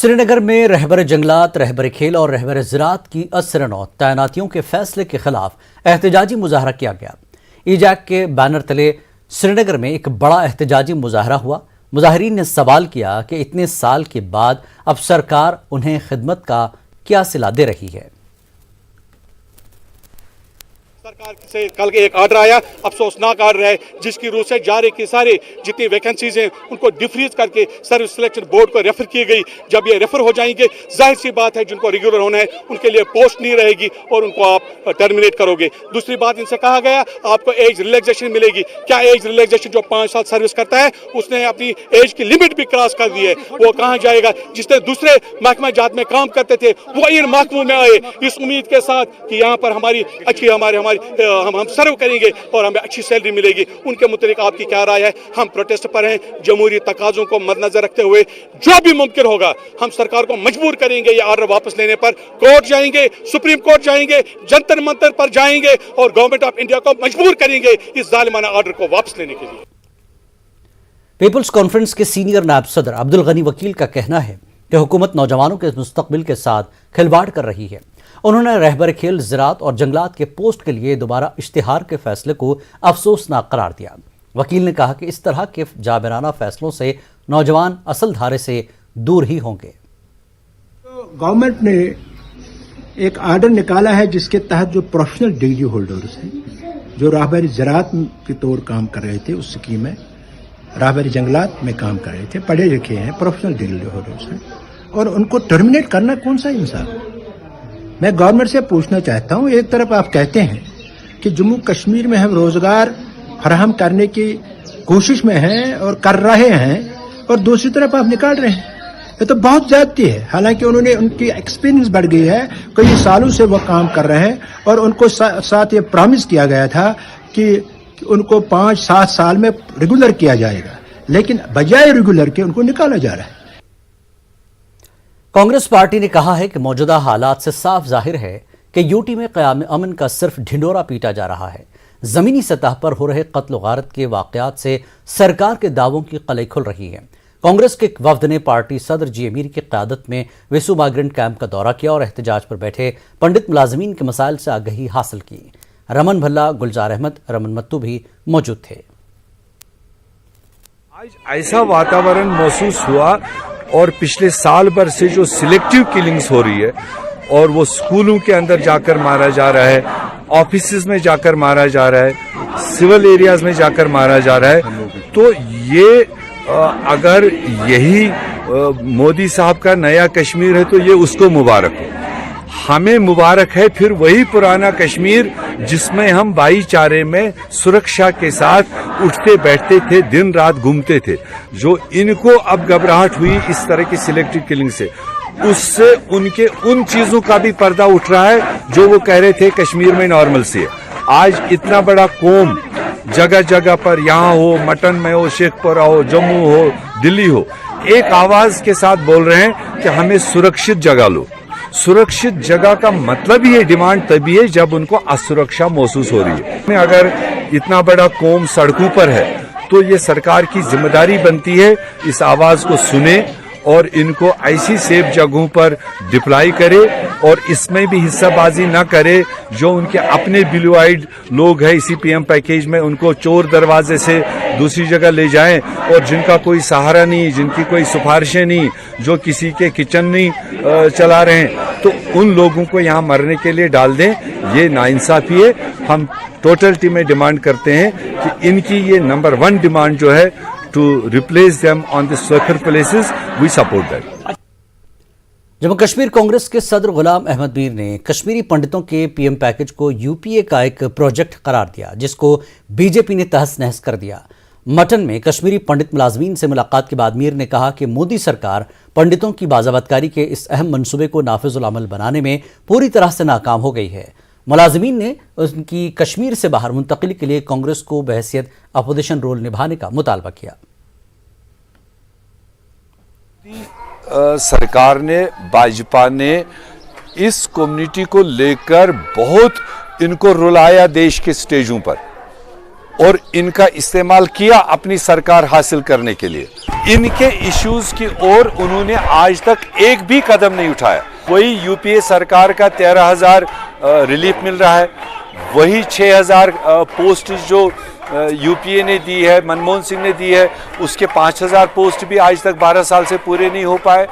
श्रीनगर में रहबर जंगलात, रहबर खेल और रहबर ज़राअत की असरनौ तैनातियों के फैसले के खिलाफ एहतजाजी मुजाहरा किया गया। ईजैक के बैनर तले श्रीनगर में एक बड़ा एहतजाजी मुजाहरा हुआ। मुजाहिरीन ने सवाल किया कि इतने साल के बाद अब सरकार उन्हें खिदमत का क्या सिला दे रही है। सरकार से कल एक आर्डर आया, अफसोसनाक आर्डर है, जिसकी रूह से जारी की सारी जितनी वैकेंसीज हैं उनको डिफ्रीज करके सर्विस सिलेक्शन बोर्ड को रेफर की गई। जब ये रेफर हो जाएंगे, जाहिर सी बात है जिनको रेगुलर होना है उनके लिए पोस्ट नहीं रहेगी और उनको आप टर्मिनेट करोगे। दूसरी बात, इनसे कहा गया आपको एज रिलैक्सेशन मिलेगी। क्या एज रिलैक्सेशन? जो 5 साल सर्विस करता है उसने अपनी एज की लिमिट भी क्रॉस कर दी है, वो कहाँ जाएगा? जिसने दूसरे महकमा जात में काम करते थे वो इन महकमों में आए इस उम्मीद के साथ कि यहाँ पर हमारी अच्छी हम सर्व करेंगे और हमें अच्छी सैलरी मिलेगी। उनके मुताबिक आपकी क्या राय है? हम प्रोटेस्ट पर हैं। जमहूरी तकाज़ों को मद्देनजर रखते हुए जो भी मुमकिन होगा हम सरकार को मजबूर करेंगे ये आर्डर वापस लेने पर। कोर्ट जाएंगे, सुप्रीम कोर्ट जाएंगे, जंतर मंतर पर जाएंगे और गवर्नमेंट ऑफ इंडिया को मजबूर करेंगे इस जालिमाना आर्डर को वापस लेने के लिए। पीपुल्स कॉन्फ्रेंस के सीनियर नायब सदर अब्दुल गनी वकील का कहना है कि हुकूमत नौजवानों के मुस्तकबिल के साथ खिलवाड़ कर रही है। उन्होंने रहबर खेल, ज़राअत और जंगलात के पोस्ट के लिए दोबारा इश्तिहार के फैसले को अफसोसनाक करार दिया। वकील ने कहा कि इस तरह के जाबिराना फैसलों से नौजवान असल धारे से दूर ही होंगे। तो गवर्नमेंट ने एक आर्डर निकाला है जिसके तहत जो प्रोफेशनल डिग्री होल्डर्स हैं, जो रहबर ज़राअत के तौर काम कर रहे थे उस स्कीम में, रहबर जंगलात में काम कर रहे थे, पढ़े लिखे हैं, प्रोफेशनल डिग्री होल्डर्स हैं, और उनको टर्मिनेट करना कौन सा इंसाफ? मैं गवर्नमेंट से पूछना चाहता हूं, एक तरफ आप कहते हैं कि जम्मू कश्मीर में हम रोजगार फराहम करने की कोशिश में हैं और कर रहे हैं, और दूसरी तरफ आप निकाल रहे हैं। ये तो बहुत ज्यादती है। हालांकि उनकी एक्सपीरियंस बढ़ गई है, कई सालों से वो काम कर रहे हैं और उनको साथ ये प्रॉमिस किया गया था कि उनको 5-7 साल में रेगुलर किया जाएगा, लेकिन बजाय रेगुलर के उनको निकाला जा रहा है। कांग्रेस पार्टी ने कहा है कि मौजूदा हालात से साफ जाहिर है कि यूटी में क़याम अमन का सिर्फ ढिंडोरा पीटा जा रहा है। जमीनी सतह पर हो रहे कत्ल व गारत के वाकयात से सरकार के दावों की कलई खुल रही है। कांग्रेस के एक वफ्द ने पार्टी सदर जी अमीर की क़यादत में वेसू माइग्रेंट कैंप का दौरा किया और एहतजाज पर बैठे पंडित मुलाजमीन के मसाइल से आगही हासिल की। रमन भल्ला, गुलजार अहमद, रमन मत्तू भी मौजूद थे। आज ऐसा वातावरण महसूस हुआ और पिछले साल भर से जो सिलेक्टिव किलिंग्स हो रही है और वो स्कूलों के अंदर जाकर मारा जा रहा है, ऑफिसेज में जाकर मारा जा रहा है, सिविल एरियाज में जाकर मारा जा रहा है, तो ये अगर यही मोदी साहब का नया कश्मीर है तो ये उसको मुबारक हो। हमें मुबारक है फिर वही पुराना कश्मीर जिसमें हम भाईचारे में सुरक्षा के साथ उठते बैठते थे, दिन रात घूमते थे। जो इनको अब घबराहट हुई इस तरह की सिलेक्टिव किलिंग से, उससे उनके उन चीजों का भी पर्दा उठ रहा है जो वो कह रहे थे कश्मीर में नॉर्मल से है। आज इतना बड़ा कौम जगह जगह पर, यहाँ हो, मटन में हो, शेखपुरा हो, जम्मू हो, दिल्ली हो, एक आवाज के साथ बोल रहे हैं कि हमें सुरक्षित जगह लो। सुरक्षित जगह का मतलब ही ये डिमांड तभी है जब उनको असुरक्षा महसूस हो रही है। अगर इतना बड़ा कौम सड़कों पर है तो ये सरकार की जिम्मेदारी बनती है इस आवाज को सुने और इनको ऐसी सेफ जगहों पर डिप्लॉय करे और इसमें भी हिस्साबाजी न करे। जो उनके अपने बिलुआइड लोग हैं इसी पीएम पैकेज में, उनको चोर दरवाजे से दूसरी जगह ले जाएं और जिनका कोई सहारा नहीं, जिनकी कोई सिफारिशें नहीं, जो किसी के किचन नहीं चला रहे हैं, तो उन लोगों को यहाँ मरने के लिए डाल दें। ये नाइंसाफी है। हम टोटलिटी में डिमांड करते हैं कि इनकी ये नंबर 1 डिमांड जो है to replace them on the sacred places, we support that. Jammu Kashmir Congress के सदर गुलाम अहमद मीर ने कश्मीरी पंडितों के पीएम पैकेज को यूपीए का एक प्रोजेक्ट करार दिया, जिसको बीजेपी ने तहस नहस कर दिया। मटन में कश्मीरी पंडित मुलाजमीन से मुलाकात के बाद मीर ने कहा कि मोदी सरकार पंडितों की बाज़ाबतकारी के इस अहम मंसूबे को नाफिजुल अमल बनाने में पूरी तरह से नाकाम हो गई है। मुलाजमीन ने उनकी कश्मीर से बाहर मुंतकिली के लिए कांग्रेस को बहैसियत अपोजिशन रोल निभाने का मुतालबा किया। सरकार ने, भाजपा ने इस कम्युनिटी को लेकर बहुत इनको रुलाया देश के स्टेजों पर। और इनका इस्तेमाल किया अपनी सरकार हासिल करने के लिए। इनके इश्यूज की ओर उन्होंने आज तक एक भी कदम नहीं उठाया। वही यूपीए सरकार का 13,000 रिलीफ मिल रहा है, वही 6,000 पोस्ट जो यूपीए ने दी है, मनमोहन सिंह ने दी है, उसके 5,000 पोस्ट भी आज तक 12 साल से पूरे नहीं हो पाए।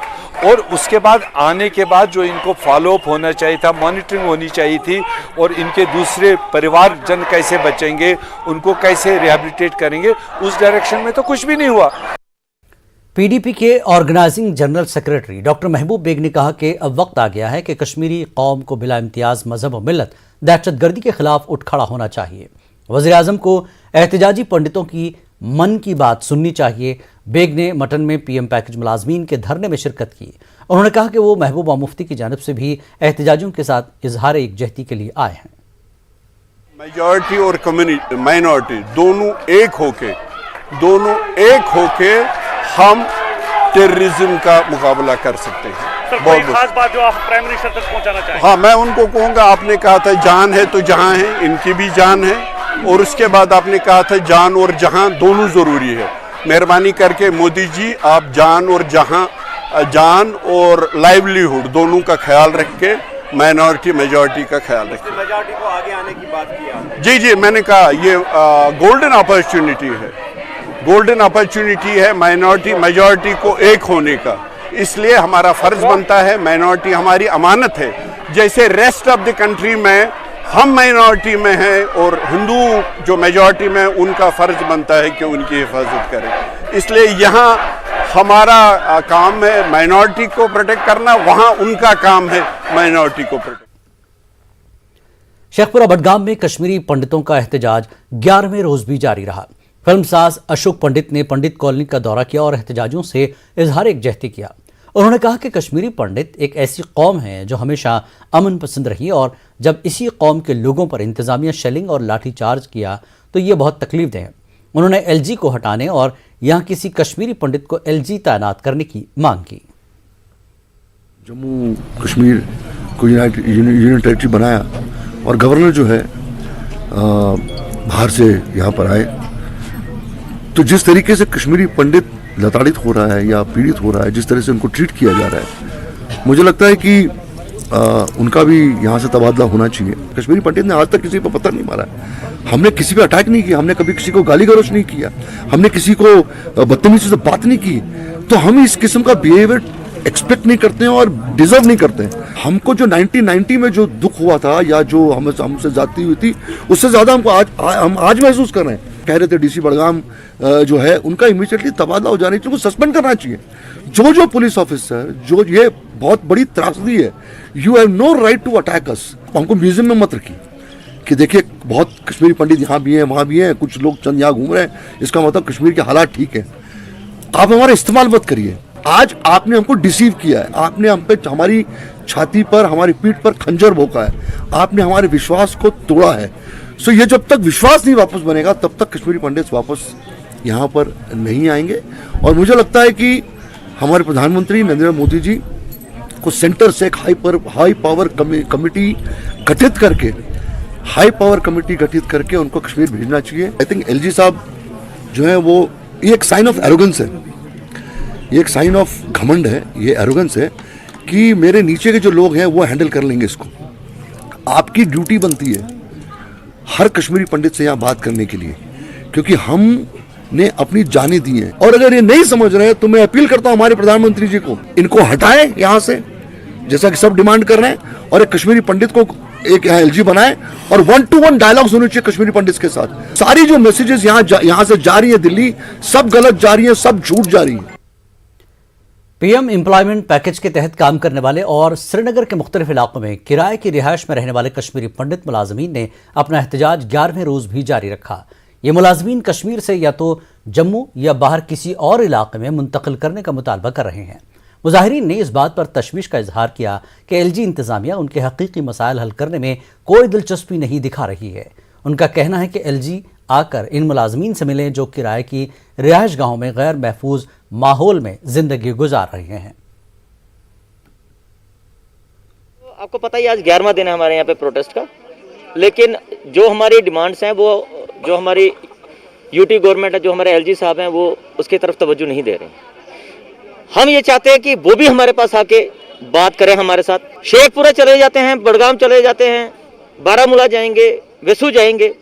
और उसके बाद आने के बाद जो इनको फॉलोअप होना चाहिए था, मॉनिटरिंग होनी चाहिए थी, और इनके दूसरे परिवारजन कैसे बचेंगे, उनको कैसे रिहैबिलिटेट करेंगे, उस डायरेक्शन में तो कुछ भी नहीं हुआ। पीडीपी के ऑर्गेनाइजिंग जनरल सेक्रेटरी डॉक्टर महबूब बेग ने कहा कि अब वक्त आ गया है कि कश्मीरी कौम को बिला इम्तियाज मजहब और मिल्लत दहशतगर्दी के खिलाफ उठ खड़ा होना चाहिए। वज़ीर आज़म को एहतजाजी पंडितों की मन की बात सुननी चाहिए। बेग ने मटन में पीएम पैकेज मुलाजमीन के धरने में शिरकत की। उन्होंने कहा कि वो महबूबा मुफ्ती की जानिब से भी एहतजाजियों के साथ इजहार एकजहती के लिए आए हैं। मेजॉरिटी और कम्युनिटी माइनॉरिटी दोनों एक होके हम टेररिज्म का मुकाबला कर सकते हैं। सर, कोई खास बात जो आप प्राइम मिनिस्टर तक पहुंचाना चाहें? हाँ, मैं उनको कहूँगा, आपने कहा था जान है तो जहाँ है, इनकी भी जान है, और उसके बाद आपने कहा था जान और जहाँ दोनों ज़रूरी है। मेहरबानी करके मोदी जी, आप जान और लाइवलीहुड दोनों का ख्याल रख के माइनॉरिटी मेजॉरिटी का ख्याल रखें। मेजॉरिटी को आगे आने की बात की आपने। जी, मैंने कहा ये गोल्डन अपॉर्चुनिटी है, गोल्डन अपॉर्चुनिटी है माइनॉरिटी मेजॉरिटी को एक होने का। इसलिए हमारा फर्ज बनता है, माइनॉरिटी हमारी अमानत है। जैसे रेस्ट ऑफ द कंट्री में हम माइनॉरिटी में हैं और हिंदू जो मेजॉरिटी में, उनका फर्ज बनता है कि उनकी हिफाजत करें। इसलिए यहाँ हमारा काम है माइनॉरिटी को प्रोटेक्ट करना, वहाँ उनका काम है माइनॉरिटी को प्रोटेक्ट। शेखपुरा बडगाम में कश्मीरी पंडितों का एहतजाज 11वें रोज भी जारी रहा। फिल्मसाज अशोक पंडित ने पंडित कॉलोनी का दौरा किया और एहतजाजियों से इजहार एकजहती किया। उन्होंने कहा कि कश्मीरी पंडित एक ऐसी कौम है जो हमेशा अमन पसंद रही, और जब इसी कौम के लोगों पर इंतजामिया शेलिंग और लाठीचार्ज किया तो ये बहुत तकलीफ है। उन्होंने एलजी को हटाने और यहाँ किसी कश्मीरी पंडित को एलजी तैनात करने की मांग की। जम्मू कश्मीर को यूनियन टेरिटरी बनाया और गवर्नर जो है बाहर से यहाँ पर आए, तो जिस तरीके से कश्मीरी पंडित लताड़ित हो रहा है या पीड़ित हो रहा है, जिस तरह से उनको ट्रीट किया जा रहा है, मुझे लगता है कि उनका भी यहाँ से तबादला होना चाहिए। कश्मीरी पंडित ने आज तक किसी पर पत्थर नहीं मारा, हमने किसी पे अटैक नहीं किया, हमने कभी किसी को गाली गलौज नहीं किया, हमने किसी को बदतमीजी से बात नहीं की, तो हम इस किस्म का बिहेवियर एक्सपेक्ट नहीं करते हैं और डिजर्व नहीं करते हैं। हमको जो 1990 में जो दुख हुआ था या जो हमसे जाती हुई थी, उससे ज़्यादा हमको हम आज महसूस कर रहे हैं। कह रहे थे डीसी बडगाम जो है उनका इमीडिएटली तबादला हो जाना चाहिए, उनको सस्पेंड करना चाहिए। जो पुलिस ऑफिसर, जो ये बहुत बड़ी त्रासदी है, you have no right to attack us. हमको म्यूजियम में मत रखिए कि देखिए बहुत कश्मीरी पंडित यहाँ भी हैं, वहाँ भी हैं, कुछ लोग चंद यहाँ घूम रहे हैं, इसका मतलब कश्मीर के हालात ठीक है। आप हमारा इस्तेमाल मत करिए। आज आपने हमको डिसीव किया है, आपने हम पे हमारी छाती पर, हमारी पीठ पर खंजर भोंका है, आपने हमारे विश्वास को तोड़ा है। सो ये जब तक विश्वास नहीं वापस बनेगा तब तक कश्मीरी पंडित वापस यहाँ पर नहीं आएंगे। और मुझे लगता है कि हमारे प्रधानमंत्री नरेंद्र मोदी जी को सेंटर से एक हाई पावर कमेटी गठित करके उनको कश्मीर भेजना चाहिए। आई थिंक एलजी साहब जो है वो ये एक साइन ऑफ एरोगेंस है, ये एक साइन ऑफ घमंड है, ये एरोगेंस है कि मेरे नीचे के जो लोग हैं वो हैंडल कर लेंगे इसको। आपकी ड्यूटी बनती है हर कश्मीरी पंडित से यहाँ बात करने के लिए, क्योंकि हमने अपनी जानें दी हैं। और अगर ये नहीं समझ रहे हैं तो मैं अपील करता हूँ हमारे प्रधानमंत्री जी को, इनको हटाएं यहाँ से, जैसा कि सब डिमांड कर रहे हैं, और एक कश्मीरी पंडित को एक एलजी बनाए और 1-to-1 डायलॉग्स होने चाहिए कश्मीरी पंडित के साथ। सारी जो मैसेजेस यहाँ से जा रही है दिल्ली, सब गलत जा रही है, सब झूठ जा रही है। पीएम एम्प्लॉयमेंट पैकेज के तहत काम करने वाले और श्रीनगर के मुख्तलिफ इलाकों में किराए की रिहाइश में रहने वाले कश्मीरी पंडित मुलाजमीन ने अपना एहतजाज 11वें रोज भी जारी रखा। ये मुलाजमीन कश्मीर से या तो जम्मू या बाहर किसी और इलाके में मुंतकिल करने का मुतालबा कर रहे हैं। मुजाहिरीन ने इस बात पर तशवीश का इजहार किया कि एलजी इंतजामिया उनके हकीकी मसाइल हल करने में कोई दिलचस्पी नहीं दिखा रही है। उनका कहना है कि एलजी आकर इन मुलाजमीन से मिलें जो किराए की रिहाइश गाहों में गैर महफूज माहौल में जिंदगी गुजार रहे हैं। आपको पता ही आज 11वां दिन है हमारे यहाँ पे प्रोटेस्ट का, लेकिन जो हमारी डिमांड्स हैं, वो जो हमारी यूटी गवर्नमेंट है, जो हमारे एलजी साहब हैं, वो उसकी तरफ तवज्जो नहीं दे रहे हैं। हम ये चाहते हैं कि वो भी हमारे पास आके बात करें हमारे साथ। शेखपुरा चले जाते हैं, बड़गाम चले जाते हैं, बारामूला जाएंगे, वेसू जाएंगे,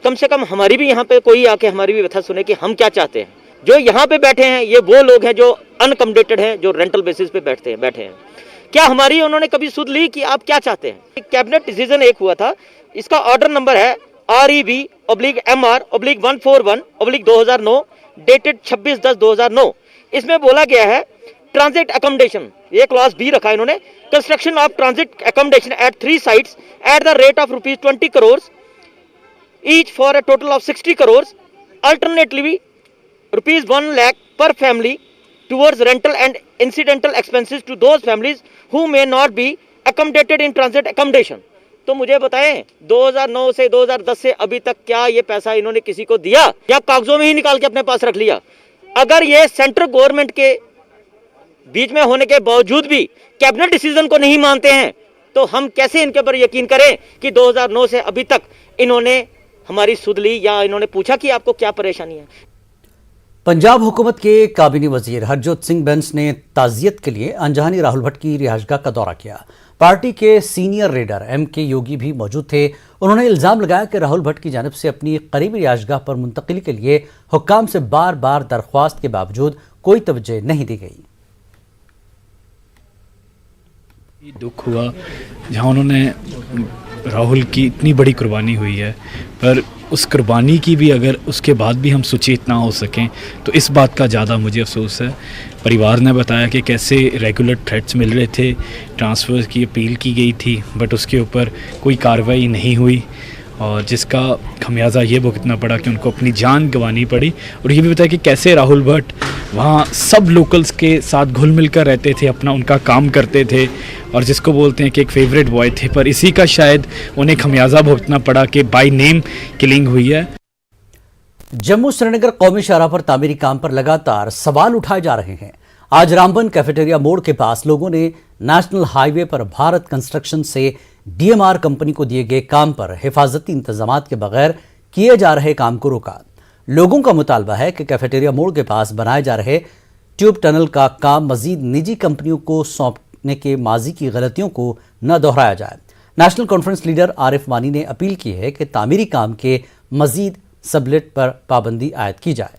कम से कम हमारी भी यहाँ पे कोई आके हमारी भी व्यथा सुने कि हम क्या चाहते हैं। जो यहाँ पे बैठे हैं ये वो लोग हैं जो अनकमडेटेड हैं, जो रेंटल बेसिस पे बैठे हैं। क्या हमारी उन्होंने कभी सुध ली कि आप क्या चाहते हैं? कैबिनेट डिसीजन एक हुआ था, इसका ऑर्डर नंबर है REB/MR/141/2009 डेटेड 26/10/2009। इसमें बोला गया है ट्रांजिट अकोमोडेशन, ये क्लॉज बी रखा है इन्होंने, construction of transit accommodation at 3 sites at the rate of ₹20 crores each for a total of 60 crores, alternately ₹1 lakh per family towards rental and incidental expenses to those families who may not be accommodated in transit accommodation। तो मुझे बताएं 2009 से 2010 से अभी तक क्या ये पैसा इन्होंने किसी को दिया या कागजों में ही निकाल के अपने पास रख लिया? अगर ये सेंट्रल गवर्नमेंट के बीच में होने के बावजूद भी कैबिनेट डिसीजन को नहीं मानते हैं तो हम कैसे इनके ऊपर यकीन करें कि 2009 से अभी तक इन्होंने हमारी सुध ली या इन्होंने पूछा कि आपको क्या परेशानी है? पंजाब हुकूमत के काबीनी वजीर हरजोत सिंह बैंस ने ताज़ियत के लिए अनजानी राहुल भट्ट की रिहाइशगाह का दौरा किया। पार्टी के सीनियर लीडर MK योगी भी मौजूद थे। उन्होंने इल्जाम लगाया कि राहुल भट्ट की जानिब से अपनी करीबी रिहाइशगाह पर मुंतकिली के लिए हुक्काम से बार बार दरख्वास्त के बावजूद कोई तवज्जो नहीं दी गई। दुख हुआ जहाँ उन्होंने राहुल की इतनी बड़ी कुर्बानी हुई है, पर उस कुर्बानी की भी अगर उसके बाद भी हम सुचेत ना हो सकें तो इस बात का ज़्यादा मुझे अफसोस है। परिवार ने बताया कि कैसे रेगुलर थ्रेट्स मिल रहे थे, ट्रांसफ़र की अपील की गई थी, बट उसके ऊपर कोई कार्रवाई नहीं हुई और जिसका खमियाजा ये भुगतना पड़ा कि उनको अपनी जान गंवानी पड़ी। और ये भी बताया कि कैसे राहुल भट्ट वहाँ सब लोकल्स के साथ घुल मिल कर रहते थे, अपना उनका काम करते थे और जिसको बोलते हैं कि एक फेवरेट बॉय थे, पर इसी का शायद उन्हें खमियाजा भुगतना पड़ा कि बाय नेम किलिंग हुई है। जम्मू श्रीनगर कौमी शाहराह पर तामीरी काम पर लगातार सवाल उठाए जा रहे हैं। आज रामबन कैफेटेरिया मोड़ के पास लोगों ने नेशनल हाईवे पर भारत कंस्ट्रक्शन से DMR कंपनी को दिए गए काम पर हिफाजती इंतजामात के बगैर किए जा रहे काम को रोका। लोगों का मुतालबा है कि कैफेटेरिया मोड़ के पास बनाए जा रहे ट्यूब टनल का काम मजीद निजी कंपनियों को सौंपने के माजी की गलतियों को न दोहराया जाए। नेशनल कॉन्फ्रेंस लीडर आरिफ वानी ने अपील की है कि तामीरी काम के मजीद सबलेट पर पाबंदी आयद की जाए।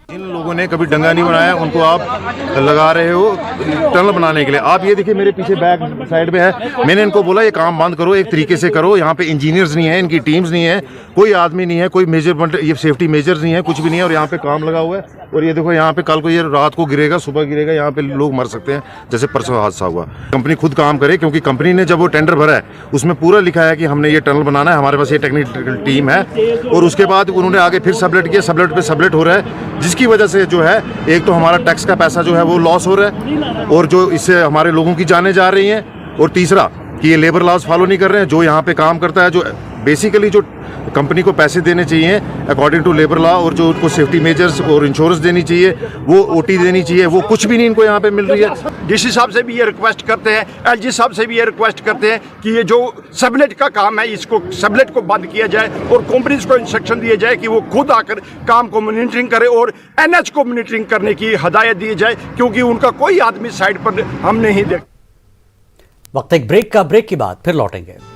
जिन लोगों ने कभी डंगा नहीं बनाया उनको आप लगा रहे हो टनल बनाने के लिए। आप ये देखिए मेरे पीछे बैक साइड में है, मैंने इनको बोला ये काम बंद करो, एक तरीके से करो। यहाँ पे इंजीनियर्स नहीं है, इनकी टीम्स नहीं है, कोई आदमी नहीं है, कोई मेजरमेंट ये सेफ्टी मेजर्स नहीं है, कुछ भी नहीं है। और यहाँ पे काम लगा हुआ है और ये देखो यहाँ पे कल को ये रात को गिरेगा, सुबह गिरेगा, यहाँ पे लोग मर सकते हैं जैसे परसों हादसा हुआ। कंपनी खुद काम करे, क्योंकि कंपनी ने जब वो टेंडर भरा है उसमें पूरा लिखा है कि हमने ये टनल बनाना है, हमारे पास ये टेक्निकल टीम है। और उसके बाद उन्होंने आगे फिर सबलेट किया, सबलेट पे सबलेट हो रहा है, जिसकी वजह से जो है एक तो हमारा टैक्स का पैसा जो है वो लॉस हो रहा है और जो इससे हमारे लोगों की जानें जा रही हैं। और तीसरा कि ये लेबर लॉज फॉलो नहीं कर रहे हैं। जो यहाँ पे काम करता है, जो बेसिकली जो कंपनी को पैसे देने चाहिए अकॉर्डिंग टू लेबर लॉ और जो उनको सेफ्टी मेजर्स और इंश्योरेंस देनी चाहिए, वो OT देनी चाहिए, वो कुछ भी नहीं इनको यहाँ पे मिल रही है। डीसी साहब से भी ये रिक्वेस्ट करते हैं, LG साहब से भी ये रिक्वेस्ट करते हैं कि ये जो सबलेट का काम है इसको सबलेट को बंद किया जाए और कंपनीज को इंस्ट्रक्शन दिए जाए कि वो खुद आकर काम को मॉनिटरिंग करे और NH को मॉनिटरिंग करने की हदायत दी जाए, क्योंकि उनका कोई आदमी साइड पर हम नहीं देख। वक्त एक ब्रेक के बाद फिर लौटेंगे।